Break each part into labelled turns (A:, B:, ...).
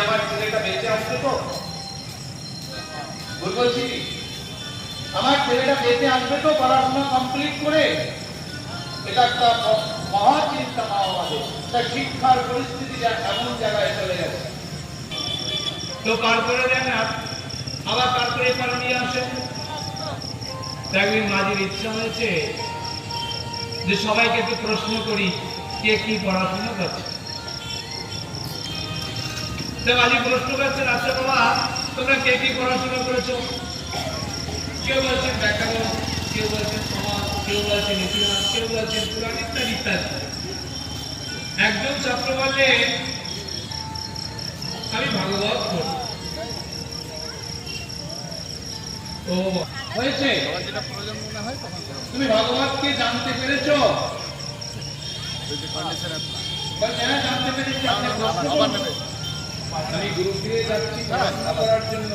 A: আমার ছেলেটা বেঁচে আসবে তো? ভুল বলছি কি? আমার ছেলেটা বেঁচে আসবে তো পড়াশোনা কমপ্লিট করে? এটা একটা মহা চিন্তা আমাদের। তার শিক্ষার পরিস্থিতি এমন জায়গায় চলে গেছে। তো কার করে দেন আবার কার করে এবার নিয়ে আসেন। একদিন মাঝির ইচ্ছা হয়েছে যে সবাইকে একটু প্রশ্ন করি কে কি পড়াশোনা করছে। মাঝি প্রশ্ন করছেন, আচ্ছা বাবা তোমরা কে কি পড়াশোনা করেছো? কেউ বলছেন ব্যাকরণ, কেউ বলছেন সমাজ, কেউ বলছেন ইতিহাস, কেউ বলছেন পুরাণ ইত্যাদি ইত্যাদি। একজন ছাত্র বলে আমি ভাগবত পড়ি। তো হয়েছে তুমি ভাগবতকে জানতে পেরেছো? জানতে পেরেছি। আপনি প্রশ্ন করুন। আমি গ্রুপ দিয়ে যাচ্ছি পড়াশোনা করার জন্য।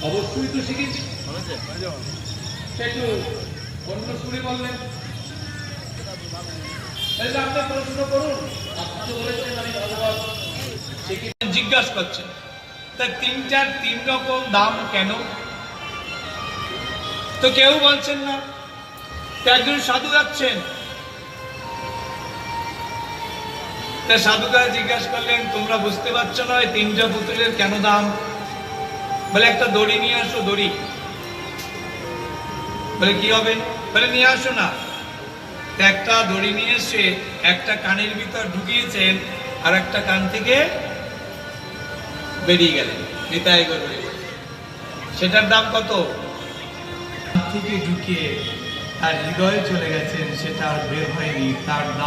A: অবশ্যই তো শিখেছি। একটু অন্য সুরে বললেন। আপনি প্রশ্ন করুন। আপনি তো বলেছেন আমি ভগবত শিখেছি। জিজ্ঞাসা করছেন তা তিনটার তিন রকম দাম কেন? তো কেউ বলছেন না। একজন সাধু যাচ্ছেন, তা সাধুরা জিজ্ঞাসা করলেন তোমরা বুঝতে পারছো না এই তিনটা পুতুলের কেন দাম? বলে একটা দড়ি নিয়ে আসো। দড়ি বলে কি হবে? বলে নিয়ে আসো না। একটা দড়ি নিয়ে এসে একটা কানের ভিতর ঢুকিয়েছেন আর একটা কান থেকে বেরিয়ে গেলেন। নিতাই গৌর। সেটার দাম কত? থেকে ঢুকিয়ে তার হৃদয়ে চলে গেছেন, সেটা আর বের হয়নি, তার দাম